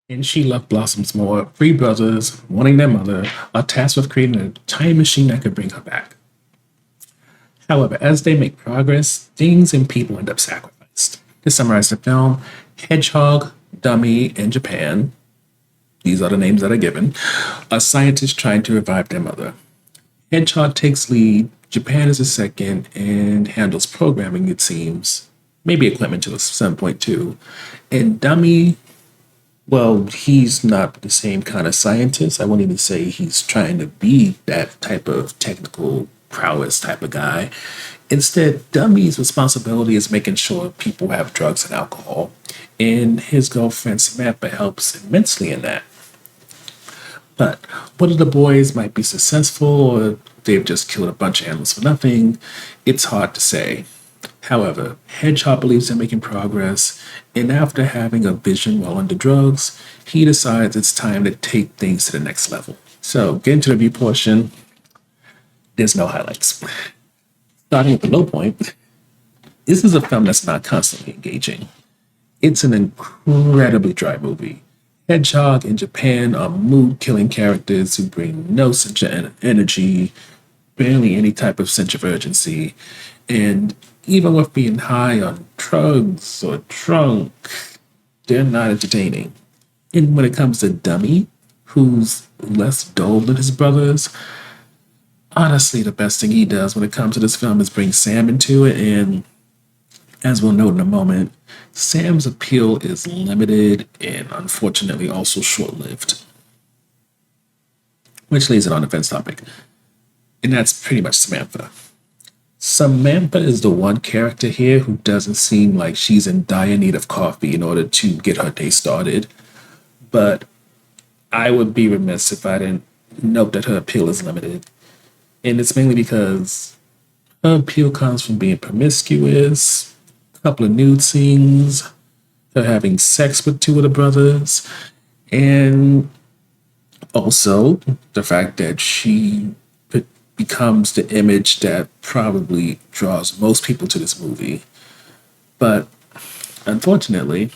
In She Love Blossoms More, three brothers, wanting their mother, are tasked with creating a time machine that could bring her back. However, as they make progress, things and people end up sacrificed. To summarize the film, Hedgehog, Dummy, and Japan, these are the names that are given, are scientists trying to revive their mother. Hedgehog takes lead, Japan is a second, and handles programming, it seems. Maybe equipment to some point too. And Dummy, well, he's not the same kind of scientist. I won't even say he's trying to be that type of technical prowess type of guy. Instead, Dummy's responsibility is making sure people have drugs and alcohol. And his girlfriend Samantha helps immensely in that. But whether the boys might be successful or they've just killed a bunch of animals for nothing, it's hard to say. However, Hedgehog believes they're making progress, and after having a vision while under drugs, he decides it's time to take things to the next level. So, getting to the review portion, there's no highlights. Starting with the low point, this is a film that's not constantly engaging. It's an incredibly dry movie. Hedgehog and Japan are mood killing characters who bring no sense of energy, barely any type of sense of urgency, and even with being high on drugs or drunk, they're not entertaining. And when it comes to Dummy, who's less dull than his brothers, honestly, the best thing he does when it comes to this film is bring Sam into it. And as we'll note in a moment, Sam's appeal is limited and unfortunately also short lived, which leads it on the fence topic. And that's pretty much Samantha. Samantha is the one character here who doesn't seem like she's in dire need of coffee in order to get her day started. But I would be remiss if I didn't note that her appeal is limited. And it's mainly because her appeal comes from being promiscuous, a couple of nude scenes, her having sex with two of the brothers, and also the fact that she becomes the image that probably draws most people to this movie. But unfortunately,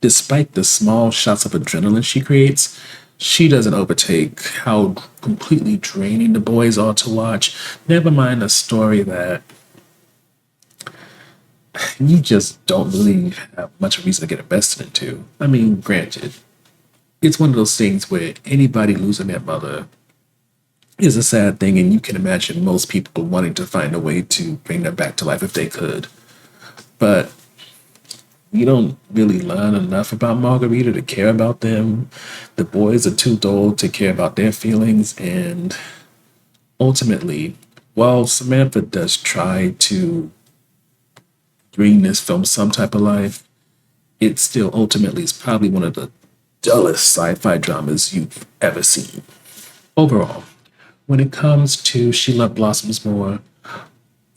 despite the small shots of adrenaline she creates, she doesn't overtake how completely draining the boys are to watch. Never mind a story that you just don't really have much reason to get invested into. I mean, granted, it's one of those things where anybody losing their mother is a sad thing, and you can imagine most people wanting to find a way to bring them back to life if they could. But we don't really learn enough about Margarita to care about them. The boys are too dull to care about their feelings, and ultimately, while Samantha does try to bring this film some type of life, it still ultimately is probably one of the dullest sci-fi dramas you've ever seen. Overall, when it comes to She Love Blossoms More,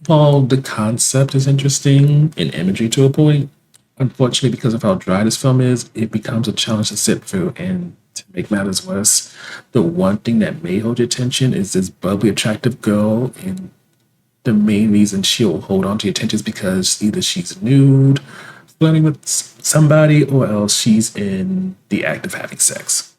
while the concept is interesting and imagery to a point, unfortunately, because of how dry this film is, it becomes a challenge to sit through. And to make matters worse, the one thing that may hold your attention is this bubbly, attractive girl. And the main reason she'll hold on to your attention is because either she's nude, flirting with somebody, or else she's in the act of having sex.